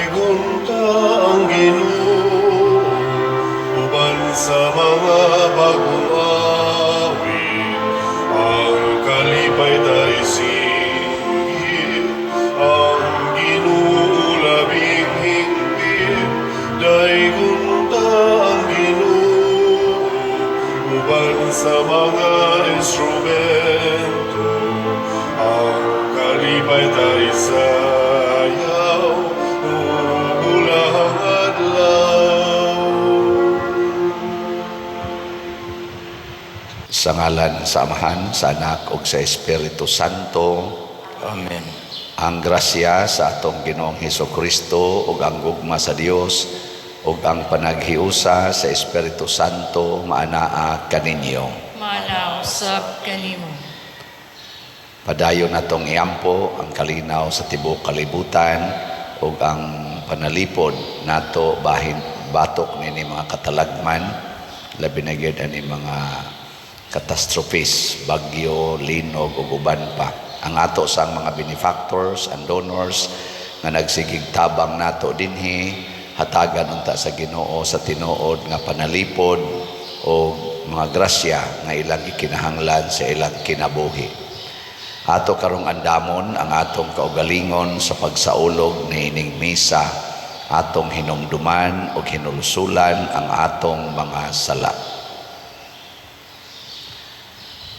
Daigunta ang Ginoo, uban sa mga bagong awit, ang kalipay tayo singgit, ang Ginoo labing hingpit. Daigunta ang Ginoo, uban sa mga instrumento, ang kalipay tayo sayaw, ulang adlaw. Sa ngalan sa Amahan, sa Anak, ug sa Espiritu Santo. Amen. Ang grasya sa atong Ginoong Hesukristo ug ang gugma sa Dios ug ang panaghiusa sa Espiritu Santo maanaa kaninyo. Manaw sab kanimo. Padayon natong iampo ang kalinaw sa tibuok kalibutan ug ang panalipod nato bahin batok nini mga katalagman, labi na gyud ani mga katastrophis, bagyo, linog ug uban pa. Ang ato sang mga benefactors and donors nga nagsigig tabang nato dinhi, hatagan unta sa Ginoo sa tinuod nga panalipod o mga grasya nga ilang ikinahanglan sa ilang kinabuhi. Ato karong andamon ang atong kaugalingon sa pagsaulog ni ining misa, atong hinumduman o hinulusulan ang atong mga sala.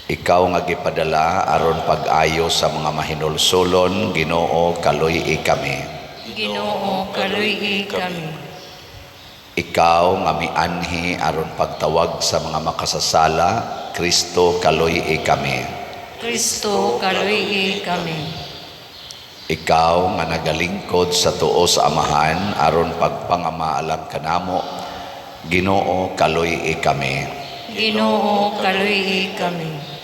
Ikaw nga gipadala aron pag-ayo sa mga mahinulsulon, Ginoo kaluy-i kami. Ginoo kaluy-i kami. Ikaw nga mianhi aron pagtawag sa mga makasasala, Kristo kaluy-i kami. Kristo kaluy-i kami. Ikaw nga nagalingkod sa tuo sa Amahan aron pagpangamaalam kanamo, Ginoo kaluy-i kami. Ginoo kaluy-i kami.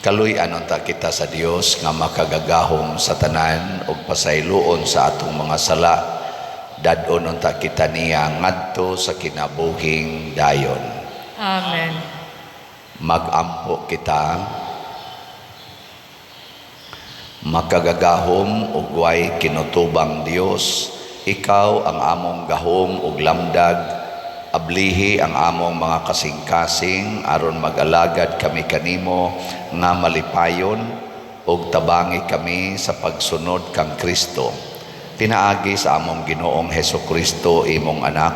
Kaluy anunta kita sa Dios nga makagagahom sa tanan ug pasayloon sa atong mga sala. Dadon unta kita niya ngadto sa kinabuhing dayon. Amen. Magampo kita, makagagahom ug way kinutubang Dios. Ikaw ang among gahom ug lamdag, ablihi ang among mga kasing-kasing aron mag-alagad kami kanimo nga malipayon ug tabangi kami sa pagsunod kang Kristo. Pinaagi sa among Ginoong Hesukristo imong anak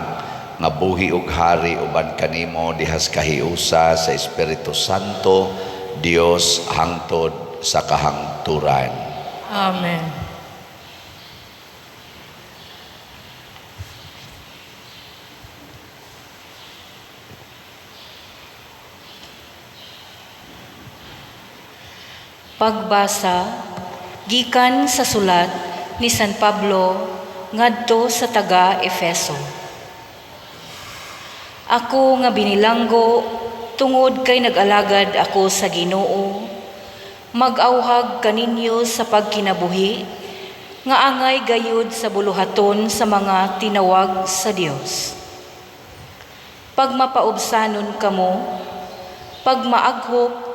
nga buhi ug hari uban kanimo dihas kahiusa sa Espiritu Santo, Dios hangtod sa kahangturan. Amen. Pagbasa gikan sa sulat ni San Pablo ngadto sa taga Efeso. Ako nga binilanggo tungod kay nag-alagad ako sa Ginoo, mag-awhag kaninyo sa pagkinabuhi nga angay gayud sa buluhaton sa mga tinawag sa Dios. Pagmapaubsanon kamo, pagmaaghok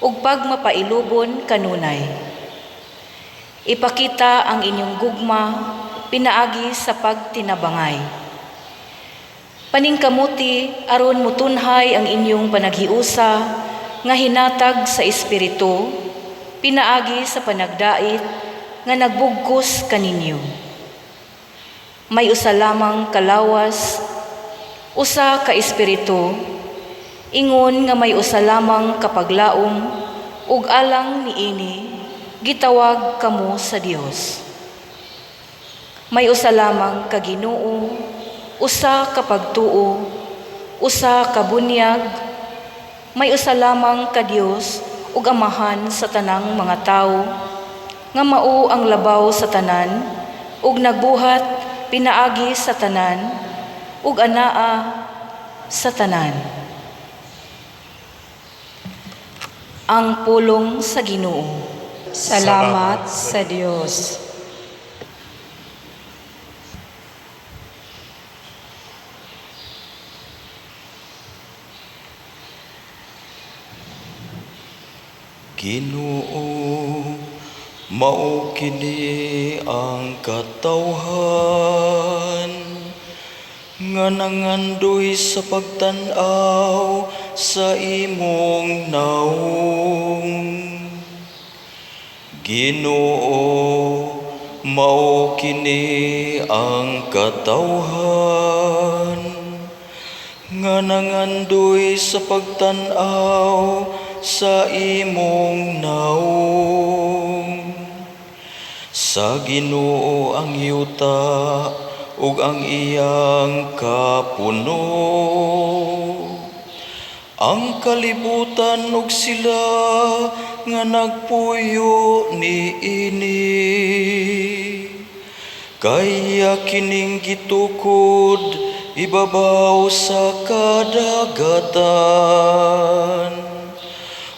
ug pagmapailubon kanunay. Ipakita ang inyong gugma pinaagi sa pagtinabangay. Paningkamuti aron mutunhay ang inyong panaghiusa nga hinatag sa espiritu pinaagi sa panagdait nga nagbugkos kaninyo. May usa lamang kalawas, usa ka espiritu, ingon nga may usa lamang kapaglaom ug alang niini gitawag kamo sa Dios. May usa lamang ka Ginoo, usa ka pagtuo, usa ka bunyag, may usa lamang ka Dios ug Amahan sa tanang mga tawo, nga mao ang labaw sa tanan ug nagbuhat pinaagi sa tanan ug anaa sa tanan. Ang pulong sa Ginoo. Salamat sa Diyos. Ginoo, Mao kini ang katawhan nga nangandoy sa pagtan-aw sa imong naong. Ginoo, mao kini ang katawhan nga nangandoy sa pagtan-aw sa imong naong. Sa Ginoo ang yuta ug ang iyang kapuno, ang kalibutan ug sila nga nagpuyo niini. Kaya kining gitukod ibabaw sa kadagatan,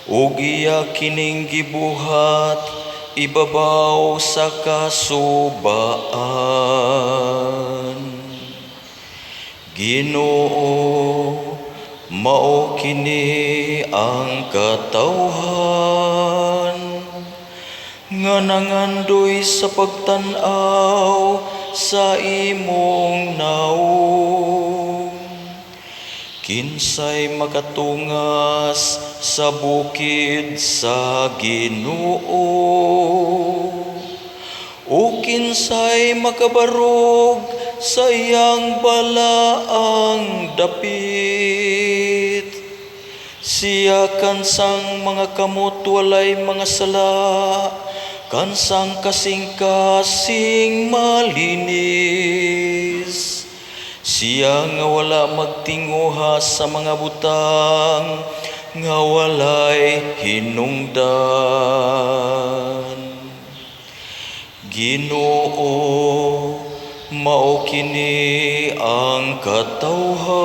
ug iya kining gibuhat ibabaw sa kasubaan. Ginoo, mao kini ang katawhan nga nangandoy sa pagtan-aw sa imong naong. Kinsay makatungas sa bukid sa Ginoo, o kinsay makabarog sa iyang balaang dapit. Siya kansang mga kamot walay mga sala, kansang kasing-kasing malinis. Siya nga wala magtinguha sa mga butang, nga walay hinungdan. Ginoo, mao kini ang katawhan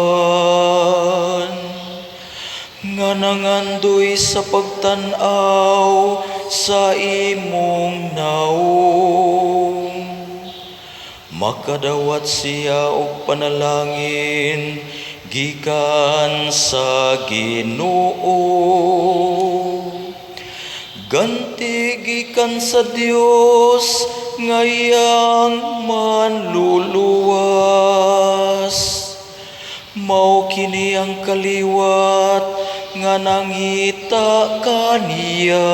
nga nangandoy sa pagtan-aw sa imong naong. Makadawat siya og panalangin gikan sa Ginoo, ganti gikan sa Dios nga iyang manluluwas. Mao kini ang kaliwat nga nangita kaniya,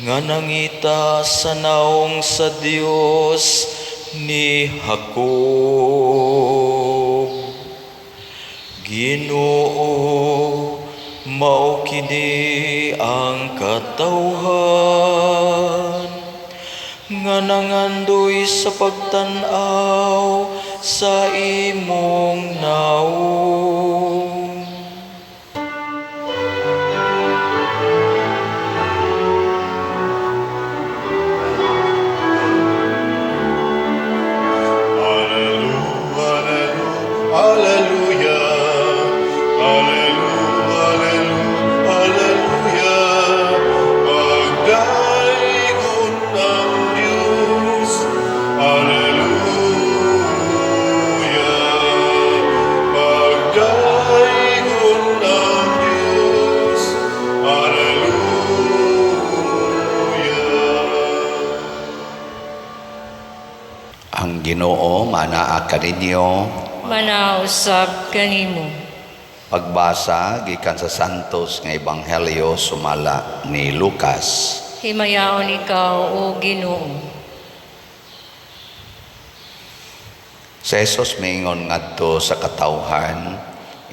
nga nangita sa naong sa Dios ni Jacob. Ginoo, mao kini ang katawhan nga nangandoy sa pagtan-aw sa imong naong. Ginoo, manaa kaninyo. Manausab kanimo. Pagbasa gikan sa Santos nga Ebanghelyo sumala ni Lucas. Himayaon ikaw, O Ginoo. Si Jesus mingon ngadto sa katawhan,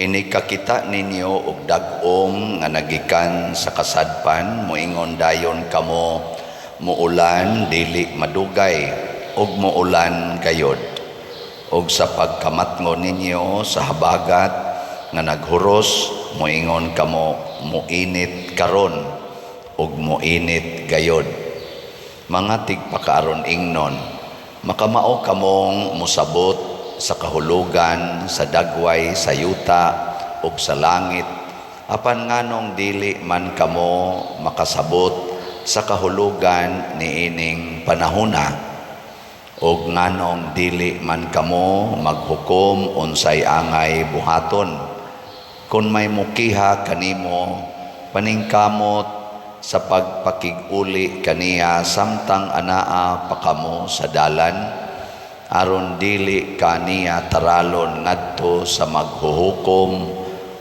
inikakita ninyo og dag-ong nga nagikan sa kasadpan, moingon dayon kamo, muulan dili madugay, og muulan gayod. Og sa pagkamatngon ninyo sa habagat nga naghuros, moingon kamo, muinit karon, og muinit gayod. Mga tigpakaaron ingnon, makamao kamong musabot sa kahulugan, sa dagway, sa yuta, ug sa langit, apan nganong dili man kamo makasabot sa kahulugan niining panahona, ug nganong dili man kamo maghukom unsay angay buhaton. Kung may mukiha kanimo, paningkamot sa pagpakig-uli kaniya samtang anaa pa kamo sa dalan aron dili kaniya taralon ngadto sa maghuhukom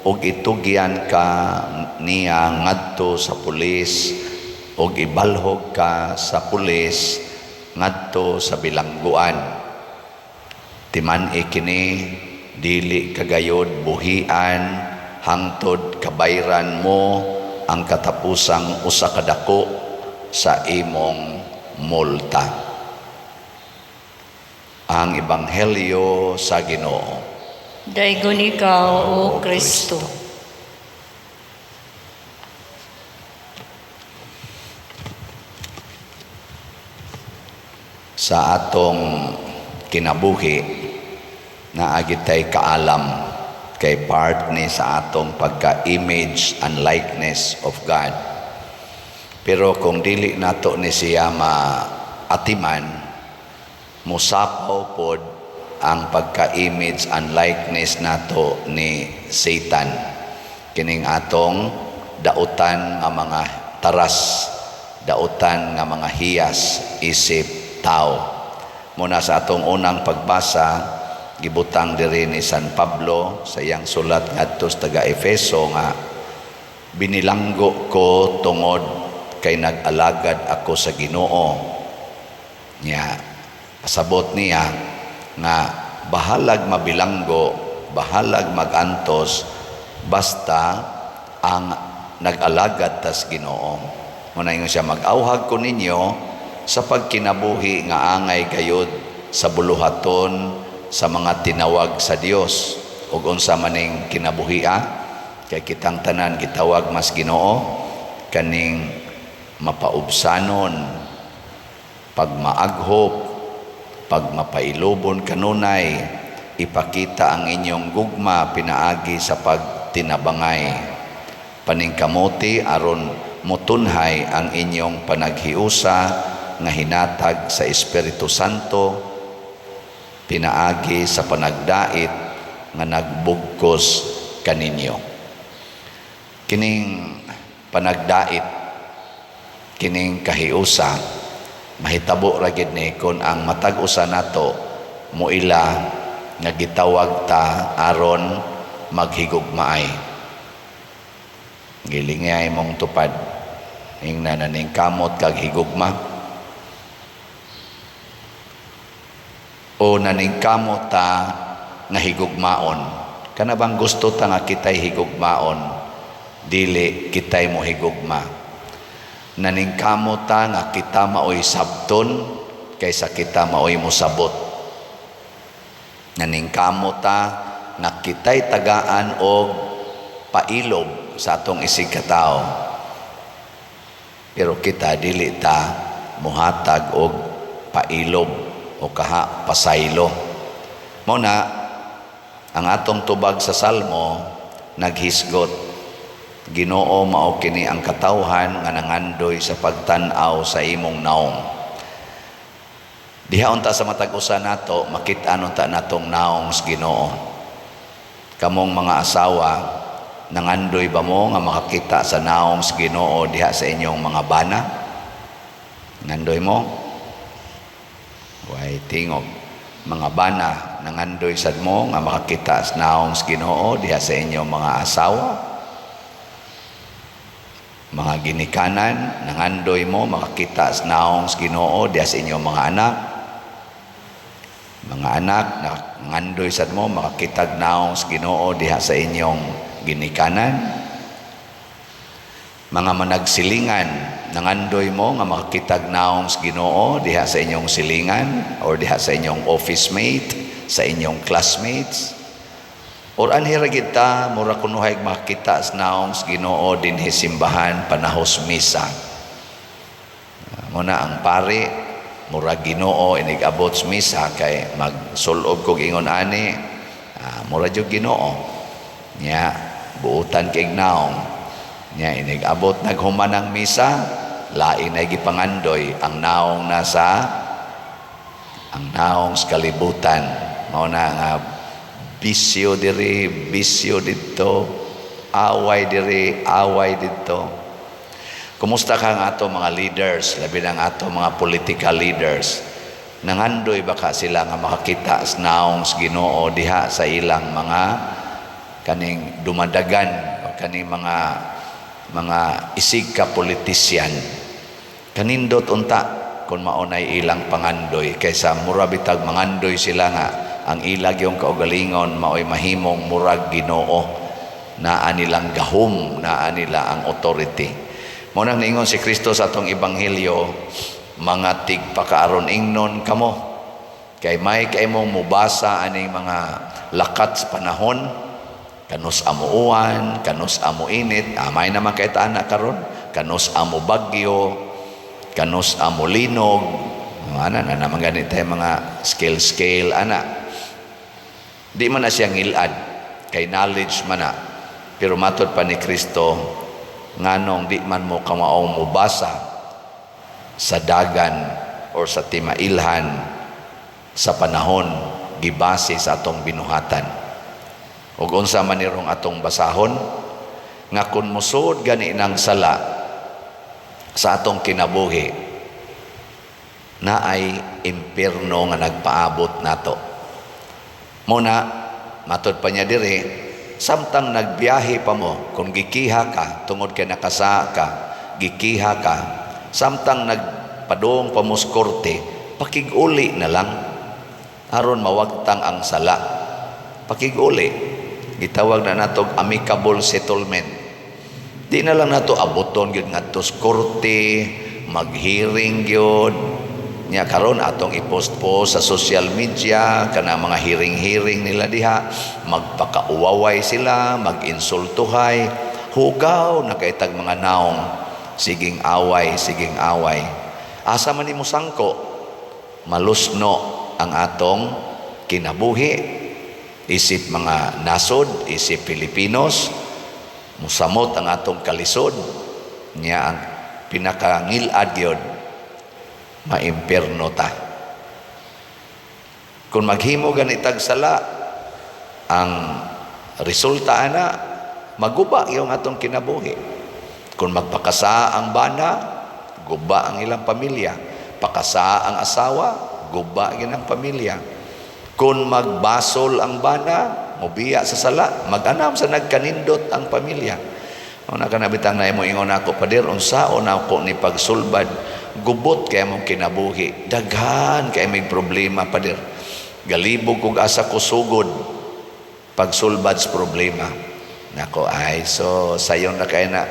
ug itugyan ka niya ngadto sa pulis ug ibalhog ka sa pulis ngadto sa bilangguan. Timan-i kini dili kagayod buhian hangtod kabayran mo ang katapusang usa ka dako sa imong multa. Ang Ebanghelyo sa Ginoo. Daygon ikaw, O Kristo. Sa atong kinabuhi na agitay kaalam kay part ni sa atong pagka-image and likeness of God. Pero kung dili nato ni siya maatiman, musapaw pod ang pagka-image and likeness nato ni Satan. Kining atong dautan nga mga taras, dautan nga mga hiyas, isip, tao. Muna sa atong unang pagbasa, gibutang diri ni San Pablo sa iyang sulat ngadto sa taga-Efeso nga binilanggo ko tungod kay nag-alagad ako sa Ginoo. Nya pasabot niya nga bahalag mabilanggo, bahalag magantos basta ang nag-alagad tas Ginoo. Muna ingon siya, mag-awhag ko ninyo sa pagkinabuhi nga angay gayud sa buluhaton sa mga tinawag sa Dios ug unsa maning kinabuhia kay kitang tanan gitawag mas Ginoo kaning mapaubsanon, pagmaaghop, pagmapailubon kanunay, ipakita ang inyong gugma pinaagi sa pagtinabangay, paningkamuti aron mutunhay ang inyong panaghiusa nga hinatag sa Espiritu Santo, pinaagi sa panagdait nga nagbugkos kaninyo. Kining panagdait, kining kahiusa, mahitabo ra gid ni kun ang matag usa nato muila nga gitawag ta aron maghigugmaay. Gilingay mong tupad ing naning kamot kag higugma o naningkamot ta nga higugmaon. Kana bang gusto ta nga kitay higugmaon, dili kitay mo higugma. Naningkamot ta nga kita maoy sabton kaysa kita maoy musabot. Naningkamot ta nga kitay tagaan og pailob sa atong isig katao. Pero kita dili ta muhatag og pailob o kaha pasaylo. Muna, ang atong tubag sa Salmo naghisgot, Ginoo mao kini ang katawhan nga nangandoy sa pagtan-aw sa imong naong. Diha unta sa matag usa nato makit-an unta natong naong sa Ginoo. Kamong mga asawa, nangandoy ba mo nga makakita sa naong sa Ginoo diha sa inyong mga bana? Nandoy mo? Way tingog. Mga bana, nangandoy sad mo nga makakita sa naong sa Ginoo diha sa inyong mga asawa. Mga ginikanan, nangandoy mo makakita sa naong sa Ginoo diha sa inyong mga anak. Mga anak, nangandoy sad mo makakita naong sa Ginoo diha sa inyong ginikanan. Mga managsilingan, nangandoy mo nga makakitag naong sa Ginoo diha sa inyong silingan or diha sa inyong office mate, sa inyong classmates. Or anhira kita mura kunuhay makita sa naong sa Ginoo dinhi simbahan panahos misa. Muna ang pare mura Ginoo inigabot sa misa kay magsulob kog ingon ani, mura jud Ginoo. Nya buutan kay naong. Nya inigabot naghuman ang misa, lain ay gipangandoy ang naong sa kalibutan. Mao na nga bisyo diri, bisyo dito, away diri, away dito. Kumusta ka nga ato mga leaders, labi ng ato mga political leaders? Nangandoy baka sila nga makakita sa naong sa Ginoo diha sa ilang mga kaning dumadagan o kaning mga isig ka politisyan. Kanindot unta kung maunay ilang pangandoy kaysa murabitag mangandoy sila nga ang ilag yung kaugalingon maoy mahimong murag Ginoo, naa nilang gahom, naa nila ang authority. Munang niingon si Kristo sa atong ebanghelyo, mga tigpakaaron ingnon kamo kay may kay mong mubasa aning mga lakat sa panahon, kanus amo uwan, kanus amo init, may naman kay taana karon, kanus amo bagyo, kanus amo linog, ana na naman ganito mga scale ana. Di man na siya ngilad kay knowledge man na, pero matod pa ni Kristo nganong di man mo kamaong mubasa sa dagan or sa timailhan sa panahon gibase sa atong binuhatan. Ug unsa man nirong atong basahon nga kun musud gani nang sala sa atong kinabuhi na ay impierno nga nagpaabot nato. Muna matod pa niya diri, samtang nagbiyahe pa mo, kung gikiha ka tungod kay nakasa ka, gikiha ka, samtang nagpadong pa mo sa korte, pakiguli na lang aron mawagtang ang sala. Pakiguli, gitawag na natog amicable settlement. Di na lang nato abuton gyud ngadto sa korte, mag-hearing gyud. Nya karon atong i-post sa social media kana mga hearing nila diha, magpakauwaway sila, mag-insultuhay, hugaw na kay tag mga naong siging away. Asa man nimo sangko, malusno ang atong kinabuhi, isip mga nasod, isip Pilipinos, musamot ang atong kalisod. Nya ang pinakangilad gyud maimpierno ta. Kung maghimo ganitag sala, ang resulta ana maguba yung atong kinabuhi. Kung magpakasa ang bana, guba ang ilang pamilya. Pakasa ang asawa, guba ang pamilya. Kung magbasol ang bana, mubiya sa sala, mag-anam sa nagkanindot ang pamilya. Una ka nabitang na mo ingon ako, pader, unsaon ako ni pagsulbad, gubot kaya mong kinabuhi, daghan kaya may problema, pader. Galibog kung asa ko sugod, pagsulbad sa problema. Nako ay, so sayon na kaya na,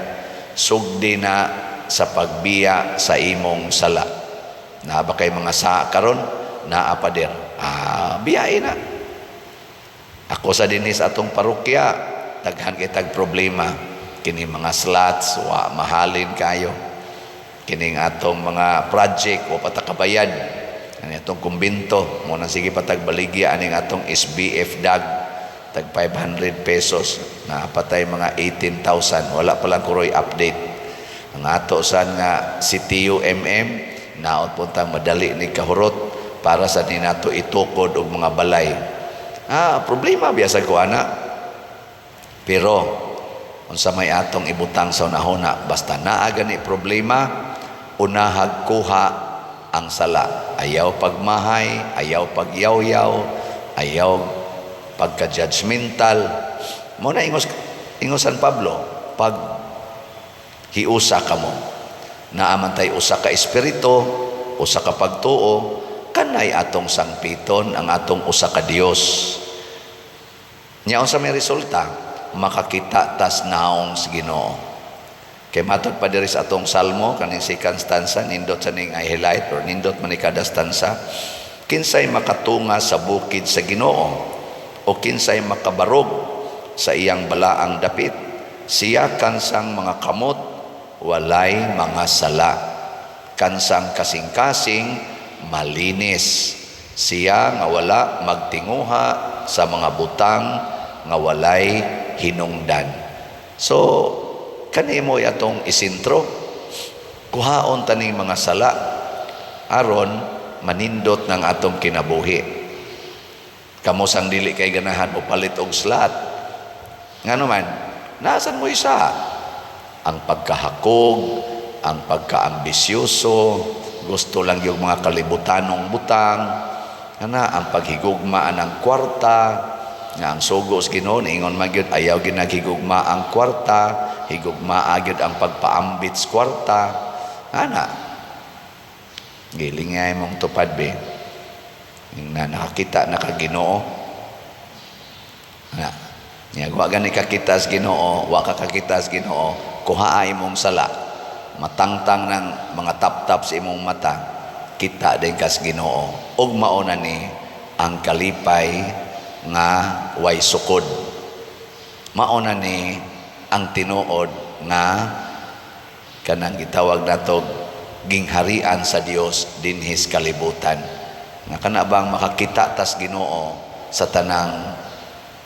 sugdi na sa pagbiya sa imong sala. Na ba kay mga sa karon naa pader, biyain na. Ako sa dinis atong parokya, daghan kitag problema. Kini mga slots, wa mahalin kayo. Kining atong mga project, wa patakabayad. Ani atong kumbinto, muna sige patagbaligya aning atong SBF DAG, tag 500 pesos, na patay mga 18,000. Wala pa lang kuroy update. Ang ato saan nga CTU-MM, naot puntang madali ni kahurot para sa ninato itukod og mga balay. Problema biasa ko ana. Pero unsa may atong ibutang sa unahuna, basta naa gani problema, unahag kuha ang sala. Ayaw pagmahay, ayaw pagyaw-yaw, ayaw pagka-judgmental. Muna ingosan Pablo, pag hiusa ka mo, naamantay usa ka espiritu, usa ka pagtuo, kanay atong sangpiton ang atong usa ka Dios. Nya unsa may resulta? Makakita tas naong sa Ginoo. Kay matod pa diri sa atong salmo kaning second stanza, nindot sa ning highlight or nindot man ni kada stanza, kinsay makatunga sa bukid sa Ginoo o kinsay makabarog sa iyang balaang dapit, siya kansang mga kamot walay mga sala, kansang kasing-kasing malinis, siya nga wala magtinguha sa mga butang nga walay hinungdan. So kanimo atong isintro, kuhaon taning mga sala aron manindot ng atong kinabuhi. Kamo sang dili kay ganahan o palit og slat, ngano man nasan mo isa ang pagkahakog, ang pagkaambisyoso, gusto lang yung mga kalibutanong butang, ang paghigugma ng kwarta, nga ang sugo sa Ginoo ingon man gyud ayaw gyud naghigugma ang kwarta, higugma gyud ang pagpaambit sa kwarta. Gilingay mong tupad be. Na nakakita na ka Ginoo. Wa gani kakita sa Ginoo, wa ka kakita sa Ginoo, kuhaay mong sala. Matangtang ng mga tap-tap sa imong mata, kita din ka sa Ginoo. Ug mauna ni ang kalipay nga way sukod. Mauna ni ang tinuod nga kanang gitawag natog gingharian sa Dios dinhis kalibutan. Nga kana bang makakita tas Ginoo sa tanang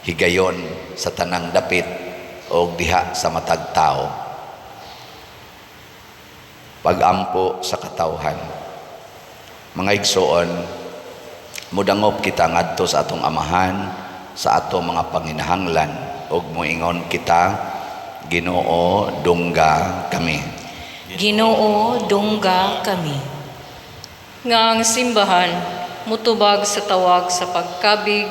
higayon, sa tanang dapit o diha sa matag tao. Pag-ampo sa katawhan. Mga igsoon, mudangop kita ngadto sa atong amahan, sa atong mga panginahanglan, ug moingon kita, Ginoo, dungga kami. Ginoo, dungga kami. Nga ang simbahan, mutubag sa tawag sa pagkabig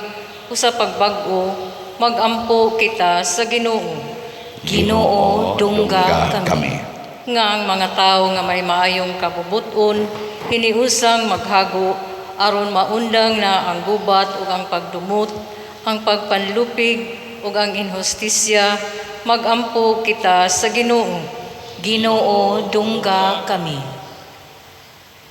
o sa pagbag-o, magampo kita sa Ginoo. Ginoo, dungga kami. Nga ang mga tao nga may maayong kabubuton, hiniusang maghago, aron maundang na ang gubat ug ang pagdumot, ang pagpanlupig ug ang inhustisya, magampo kita sa Ginoo. Ginoo, dungga kami.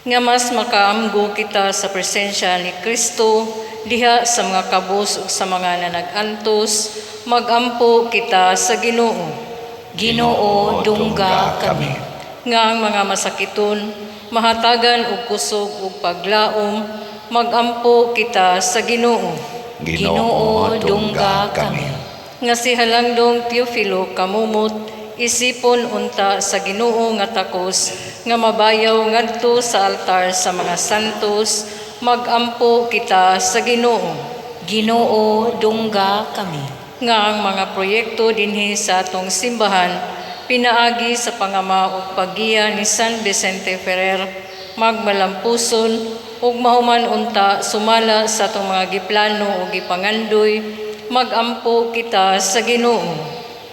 Nga mas makaamgo kita sa presensya ni Kristo, diha sa mga kabus ug sa mga nanag-antos, magampo kita sa Ginoo. Ginoo, dungga kami. Nga ang mga masakiton, mahatagan og kusog ug paglaom, magampo kita sa Ginoo. Ginoo, dungga kami. Nga si Halangdong Teofilo kamumot, isipon unta sa Ginoo nga takos, nga mabayaw ngadto sa altar sa mga santos, magampo kita sa Ginoo. Ginoo, dungga kami. Nga ang mga proyekto dinhi sa atong simbahan, pinaagi sa pangama ug paggiya ni San Vicente Ferrer, magmalampuson ug mahuman unta sumala sa atong mga giplano ug gipangandoy, magampo kita sa Ginoo.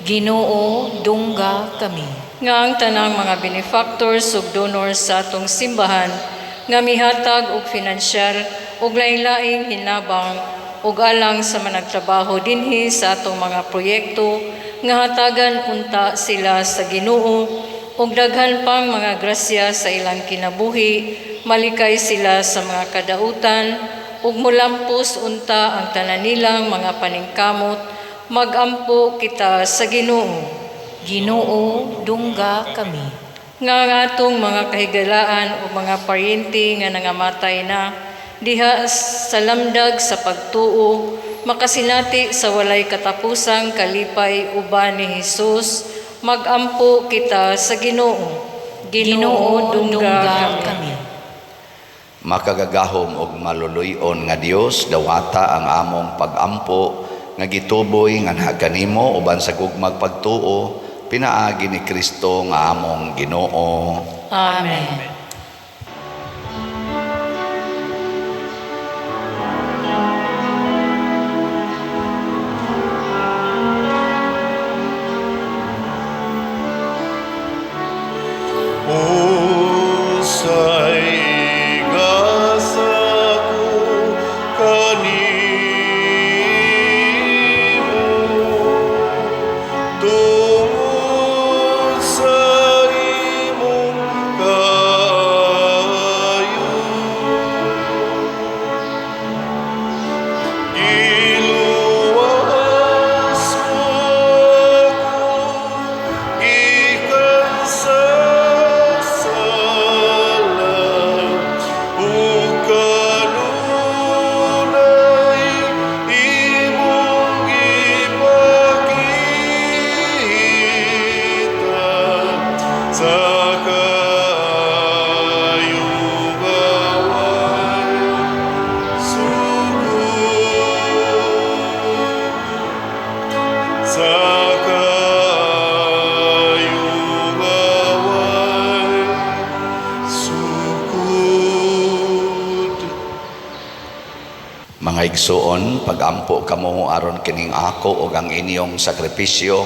Ginoo, dungga kami. Nga ang tanang mga benefactors ug donors sa atong simbahan, nga mihatag og finansyal ug lain-laing hinabang ug alang sa managtrabaho dinhi sa atong mga proyekto, nga hatagan unta sila sa Ginoo ug daghan pang mga grasya sa ilang kinabuhi, malikay sila sa mga kadautan ug mulampos unta ang tanan nilang mga paningkamot, magampo kita sa Ginoo. Ginoo, dungga kami. Nga ang atong mga kahigalaan o mga paryente nga nangamatay na, diha sa lamdag sa pagtuo, makasinati sa walay katapusang kalipay uban ni Hesus, magampo kita sa Ginoo. Ginoo, dungga kami. Makagagahom og maluluyon nga Dios, dawata ang among pagampo nga gituboy nga naganimo uban sa gugmag pagtuo, pinaagi ni Kristo nga among Ginoo. Amen. Usay igasaku kanimo tungod sa imong Mga igsuon, pagampo kamo aron kining ako ug ang inyong sakripisyo,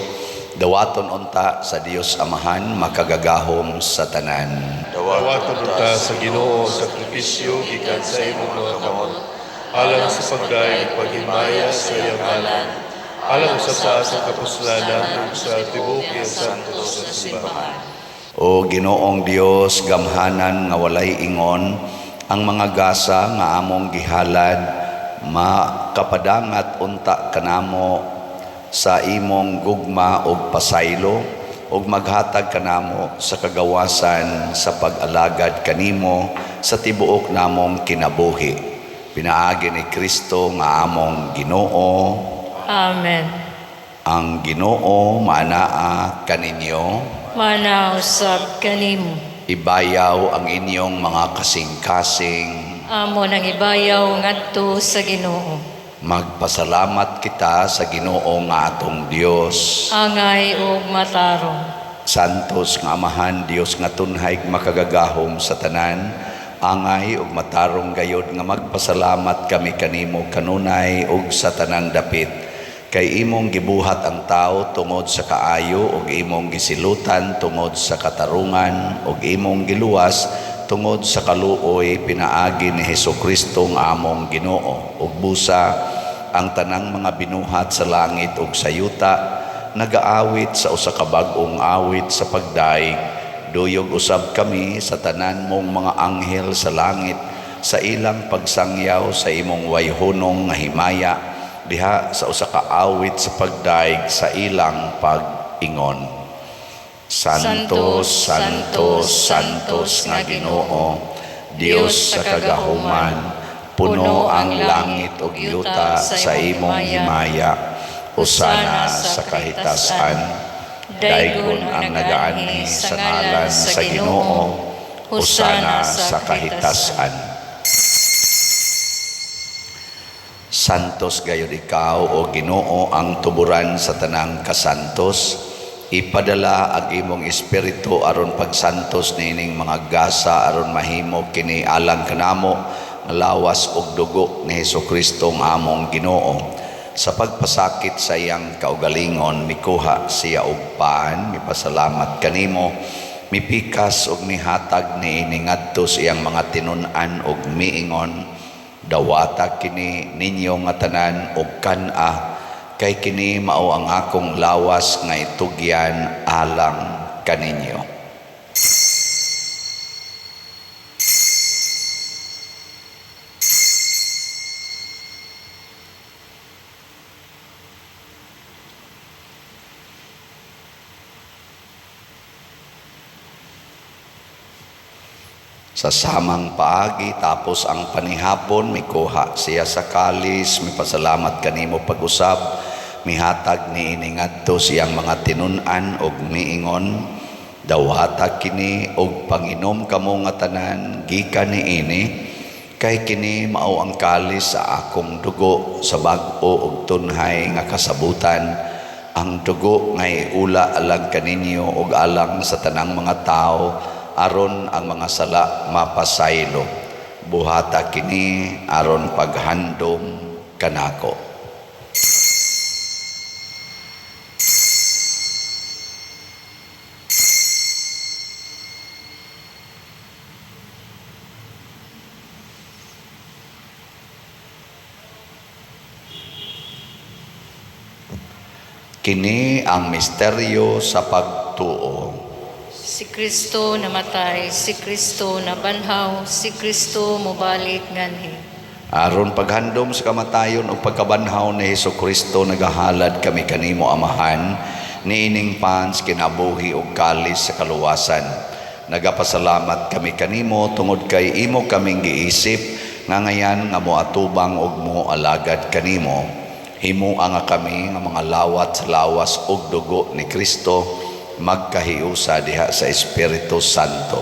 dawaton unta sa Dios Amahan makagagahom sa tanan. Dawaton ta sa Ginoo sa sakripisyo gikan sa imong mga kamot, alang sa pagdaig paghimaya sa iyang ngalan, alang sa kapuslanan ug sa tibuok iyang santos sa simbahan. O Ginoong Dios, gamhanan nga walay ingon, ang mga gasa nga among gihalad, makapadangat unta kanamo sa imong gugma ug pasaylo, ug maghatag kanamo sa kagawasan sa pag-alagad kanimo sa tibuok namong kinabuhi. Pinaagi ni Kristo nga among Ginoo. Amen. Ang Ginoo manaa kaninyo. Manausab kanimo. Ibayaw ang inyong mga kasing-kasing. Amo nang ibayaw ngadto sa Ginoo. Magpasalamat kita sa Ginoo nga atong Dios. Angay ug matarong. Santos nga Amahan, Dios nga tunhay makagagahom sa tanan, angay ug matarong gayod nga magpasalamat kami kanimo kanunay ug sa tanang dapit. Kay imong gibuhat ang tao tungod sa kaayo ug imong gisilutan tungod sa katarungan ug imong giluwas tungod sa kaluoy pinaagi ni Hesukristo nga among Ginoo. Ug busa ang tanang mga binuhat sa langit ug sa yuta nagaawit sa usa ka bag-ong awit sa pagdaig. Duyog usab kami sa tanan mong mga anghel sa langit sa ilang pagsangyaw sa imong wayhunong nga himaya diha sa usa ka awit sa pagdaig sa ilang pag-ingon. Santos, Santos, Santos nga Ginoo, Dios sa kagahuman, puno ang langit ug yuta sa imong himaya. Hosana sa kahitasan, daygon ang nagaanhi sa ngalan sa Ginoo. Hosana sa kahitasan. Santos gayud ikaw o Ginoo ang tuburan sa tanang kasantos. Ipadala ang imong espiritu aron pagsantos niining mga gasa aron mahimo kini alang kanamo nga lawas ug dugo ni Hesukristo nga among Ginoo. Sa pagpasakit sa iyang kaugalingon mikuha siya og paan, mipasalamat kanimo, mipikas ug mihatag niini ngadto sa iyang mga tinun-an ug miingon, dawata kini ninyo nga tanan ug kan-a, kay kini mao ang akong lawas nga itugyan alang kaninyo. Sa samang paagi tapos ang panihapon mikuha siya sa kalis, mipasalamat kanimo pag-usab, mihatag niini ngadto siyang mga tinun-an og miingon, dawata kini og panginom kamo nga tanan gikan niini, kay kini mao ang kalis sa akong dugo sa bag-o ug tunhay nga kasabutan, ang dugo nga iula alang kaninyo ug alang sa tanang mga tao aron ang mga sala mapasaylo. Buhata kini aron paghandom kanako. Kini ang misteryo sa pagtuo. Si Kristo namatay, si Kristo nabanhaw, si Kristo mobalik nganhi. Aron paghandom sa kamatayon o pagkabanhaw ni Hesukristo nagahalad kami kanimo Amahan, niining pans kinabuhi og kalis sa kaluwasan. Nagapasalamat kami kanimo tungod kay imo kaming giisip nga ngayan nga moatubang og moalagad kanimo. Himuha nga kami nga mga lawat sa lawas og dugo ni Kristo magkahiusa diha sa Espiritu Santo.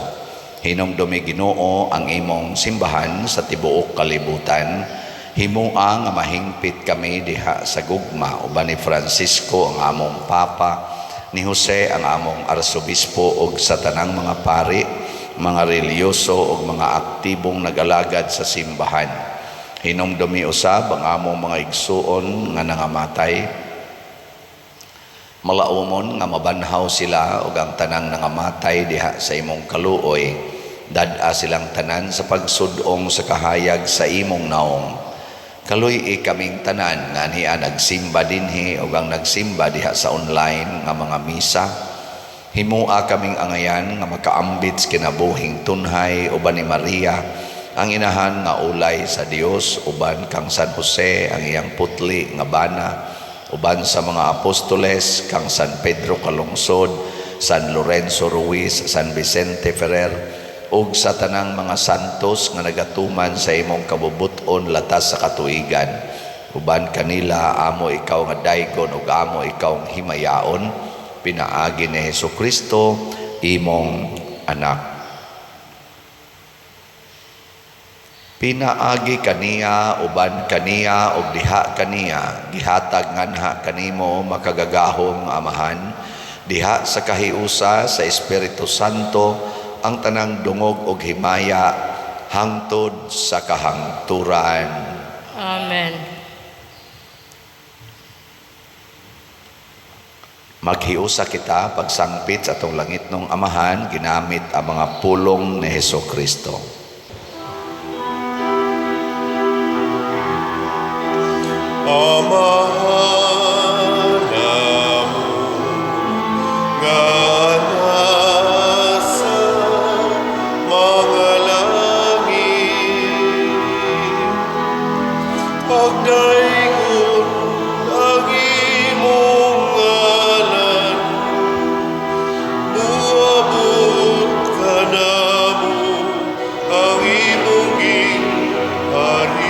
Hinumdumi Ginoo ang imong simbahan sa tibuok kalibutan. Himuha nga mahingpit kami diha sa gugma uban ni Francisco ang among Papa, ni Jose ang among Arsobispo ug sa tanang mga pari, mga reliyoso ug mga aktibong nagalagad sa simbahan. Hinumdumi usab ang among mga igsuon nga nangamatay. Malaumon nga mabanhaw sila ug ang tanang nangamatay diha sa imong kaluoy. Dad-a silang tanan sa pagsudong sa kahayag sa imong naong. Kaluy kaming tanan nga niya nagsimba dinhi ug ang nagsimba diha sa online nga mga misa. Himua kaming angayan nga makaambit kinabuhing tunhay uban ni Maria, ang inahan nga ulay sa Dios, uban kang San Jose ang iyang putli nga bana, uban sa mga apostoles kang San Pedro Calungsod, San Lorenzo Ruiz, San Vicente Ferrer, ug sa tanang mga santos nga nagatuman sa imong kabubuton latas sa katuigan. Uban kanila amo ikaw nga daygon ug amo ikaw nga himayaon, pinaagi ni Hesukristo imong anak. Pinaagi kaniya uban kaniya ug diha kaniya gihatag nganha kanimo makagagahom nga amahan, diha sa kahiusa sa Espiritu Santo ang tanang dungog ug himaya hangtod sa kahangturan. Amen. Maghiusa kita pagsangpit sa atong langit ng amahan ginamit ang mga pulong ni Hesukristo. Amahan namu nga nasa mga langit, pagdaingon ang imong ngalan, buabot ka namo ang imong gingharian.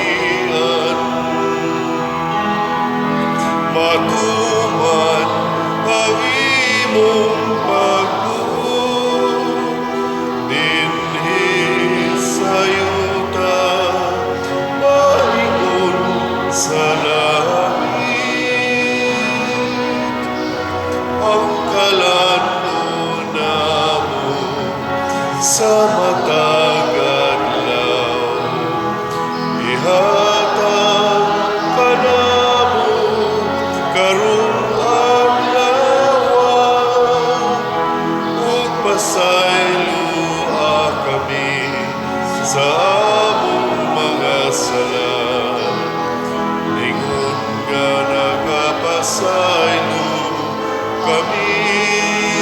Matuman ang imong pagtuo dinhi sa yuta, maingon sa langit. Ang kalano namo sa matag adlaw, ihatag ka namo karong adlaw, ug pasaylua kami sa among mga sala. Lingon nga nagapasaylo kami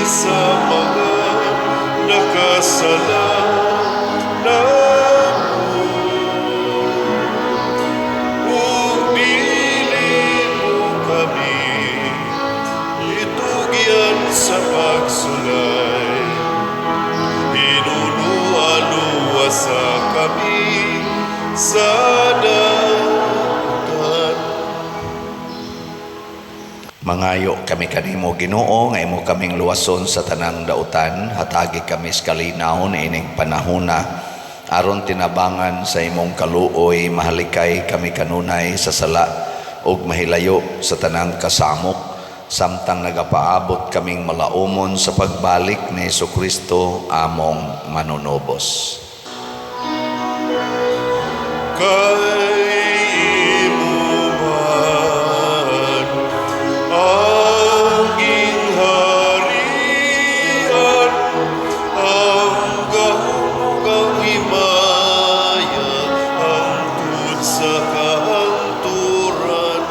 sa mga nakasala namo, ug dili mo kami itugyan sa pagsulay. Hinunua-luwasa kami sa dagutan. Mangayo kami kanimo Ginoo nga imo kaming luwason sa tanang dautan, hatagi kami sa kalinaw ining panahona aron tinabangan sa imong kaluoy, mahalikay kami kanunay sa sala ug mahilayo sa tanang kasamok, samtang nagapaabot kaming malaumon sa pagbalik ni Hesukristo among manunobos. Kay imo man ang gingharian, ang gahom kang himaya, hangtod sa kahangturan.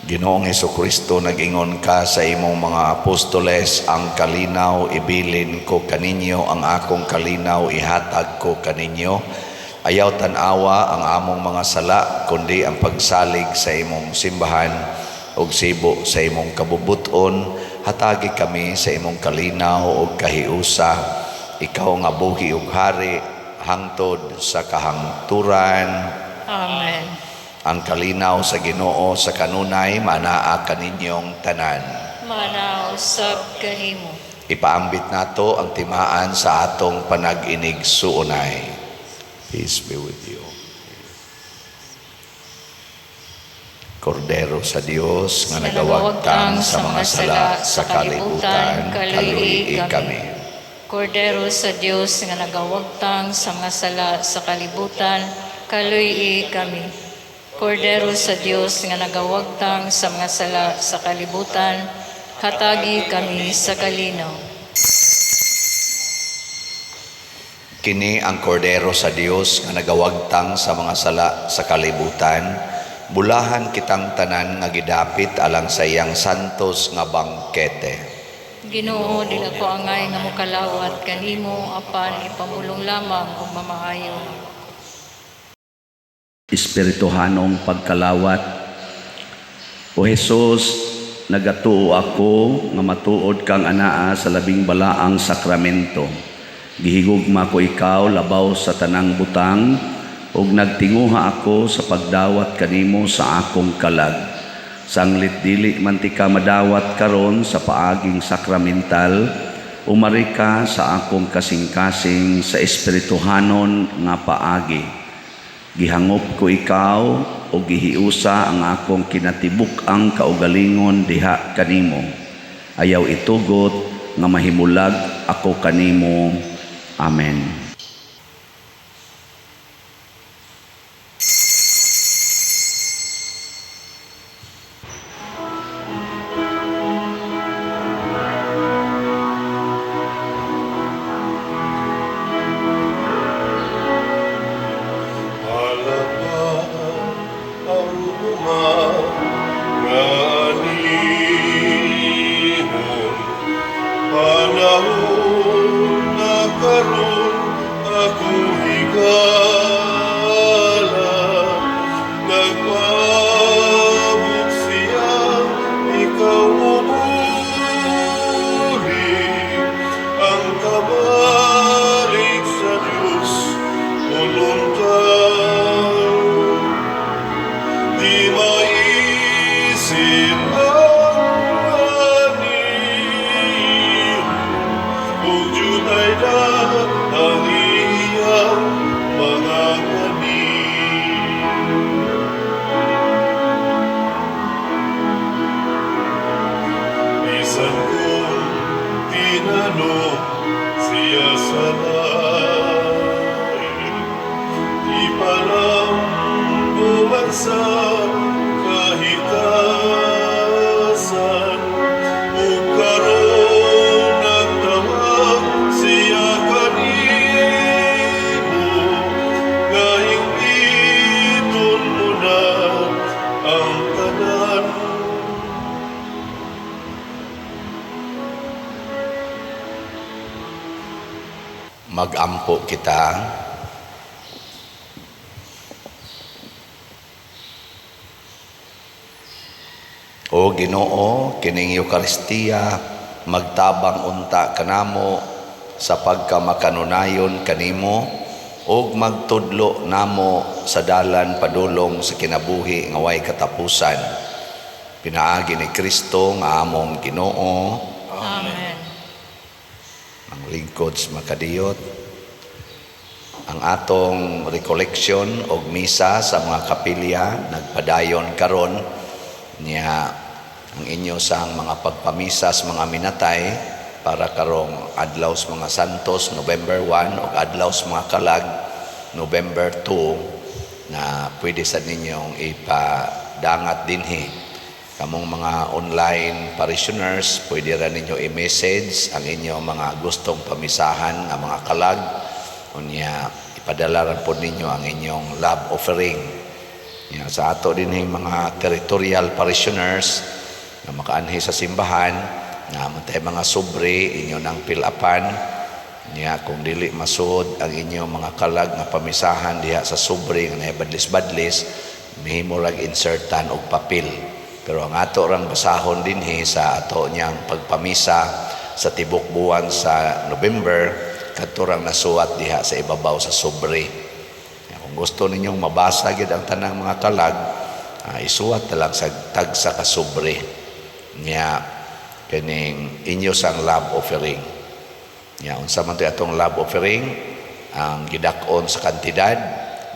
Ginoong Hesukristo, nag-ingon ka sa imong mga apostoles, ang kalinaw ibilin ko kaninyo, ang akong kalinaw ihatag ko kaninyo. Ayaw tanawa ang among mga sala, kundi ang pagsalig sa imong simbahan ug sibo sa imong kabubuton. Hatagi kami sa imong kalinaw ug kahiusa, ikaw nga buhi ug hari hangtod sa kahangturan. Amen. Ang kalinaw sa Ginoo sa kanunay manaa kaninyong tanan. Manaw sab kahimo. Ipaambit nato ang timaan sa atong panag-inig suunay. Peace be with you. Kordero sa Dios nga nagawagtang sa mga sala sa kalibutan, kaluy kami. Kordero sa Dios nga nagawagtang sa mga sala sa kalibutan, kaluy kami. Kordero sa Dios nga nagawagtang sa mga sala sa kalibutan, hatagi kami sa kalinaw. Kini ang kordero sa Dios nga nagawagtang sa mga sala sa kalibutan, bulahan kitang tanan nga gidapit alang sa iyang santos nga bangkete. Ginoo, dili ko angay nga mokalawat kanimo apan ipamulong lamang og mamaayo. Espirituhanong pagkalawat. O Jesus, nagatuo ako nga matuod kang anaa sa labing balaang sakramento. Gihigugma ko ikaw labaw sa tanang butang ug nagtinguha ako sa pagdawat kanimo sa akong kalag. Sanglit dili man ti ka madawat karon sa paaging sakramental, umari ka sa akong kasing-kasing sa espirituhanon nga paagi. Gihangop ko ikaw o gihiusa ang akong kinatibuk-ang kaugalingon diha kanimo. Ayaw itugot nga mahimulag ako kanimo. Amen. Mag-ampo kita. O Ginoo, kining Eucharistia, magtabang unta kanamo sa pagkamakanunayon kanimo ug magtudlo namo sa dalan padulong sa kinabuhi nga way katapusan. Pinaagi ni Kristo nga among Ginoo. Amen. Ang lingkod sa makadiyot, ang atong recollection o misa sa mga kapilya nagpadayon karon niya ang inyo sang mga pagpamisa sa mga minatay para karong adlaw sa mga santos November 1 o adlaw sa mga kalag November 2 na pwede sa ninyong ipadangat dinhi. Kamong mga online parishioners, pwede rin ninyo i-message ang inyong mga gustong pamisahan ng mga kalag. Unya, ipadala rin po ninyo ang inyong love offering. Sa ato din yung mga territorial parishioners na makaanhi sa simbahan, na matay mga sobre, inyo ng pilapan. Kung dili masud ang inyong mga kalag na pamisahan diha sa sobre nga naibadlis-badlis, mihimo lag insertan og papel. Pero ang ato rang basahon dinhi sa ato niyang pagpamisa sa tibok buwan sa November, kadto rang nasuwat diha sa ibabaw sa sobre. Kung gusto ninyong mabasa gid ang tanang mga kalag, isuwat na lang sa tagsa ka sobre niya kining inyo sang love offering. Unsa man to atong love offering, ang gidak-on sa kantidad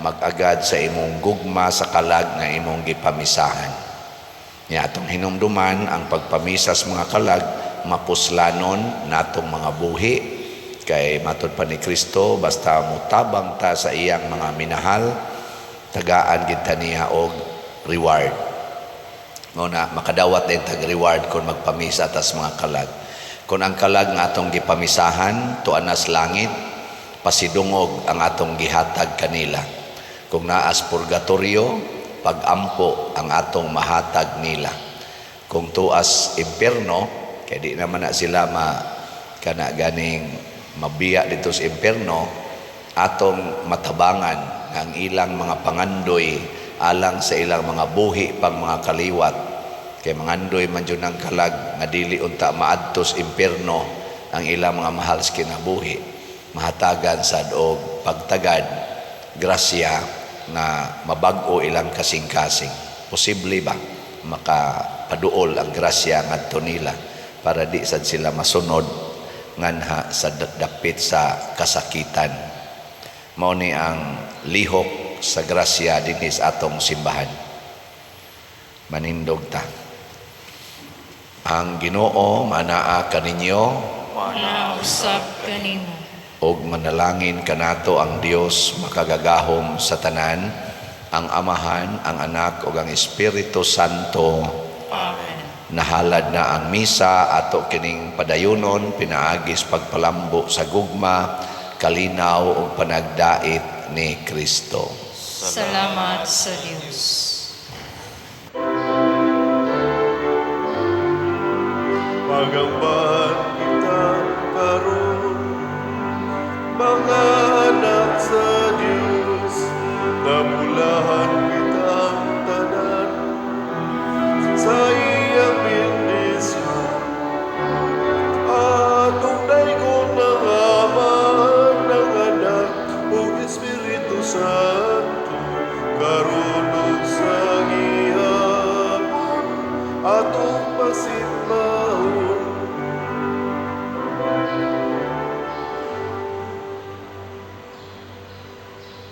mag-agad sa imong gugma sa kalag nga imong gipamisahan. Atong hinumduman ang pagpamisa sa mga kalag, mapuslanon natong mga buhi. Kay matod pa ni Kristo, basta mutabang ta sa iyang mga minahal, tagaan kita niya og reward. Nguna makadawat din tag reward kung magpamisa tas mga kalag. Kung ang kalag nga atong gipamisahan tuan nas langit, pasidungog ang atong gihatag kanila. Kung naas purgatorio, pagampo ang atong mahatag nila. Kung tuas impierno, kaya di naman na sila kana ganing mabiya dito sa impierno, atong matabangan ang ilang mga pangandoy alang sa ilang mga buhi pang mga kaliwat. Kay mangandoy man yun ang kalag nga dili unta maadtos impierno ang ilang mga mahal sa kinabuhi. Mahatagan sad og pagtagad grasya na mabag-o ilang kasing-kasing. Posible ba makapaduol ang grasya ngadto nila para di sad sila masunod nganha sa dapit sa kasakitan. Mao ni ang lihok sa grasya dinhi sa atong simbahan. Manindog ta. Ang Ginoo manaa kaninyo Nausap kanimo. og manalangin kanato ang Dios makagagahom sa tanan, ang Amahan, ang Anak ug ang Espiritu Santo. Amen. Nahalad na ang misa ato kining padayunon pinaagis pagpalambo sa gugma, kalinaw ug panagdait ni Kristo. Salamat sa Dios. Pagambal kita karon, mga anak sa Diyos, namulahan kitang tanan sa iyang bendisyon. Atong daigong ng Ama, ng Anak, o Espiritu Santo, karon ug sa gihapon, atong pasit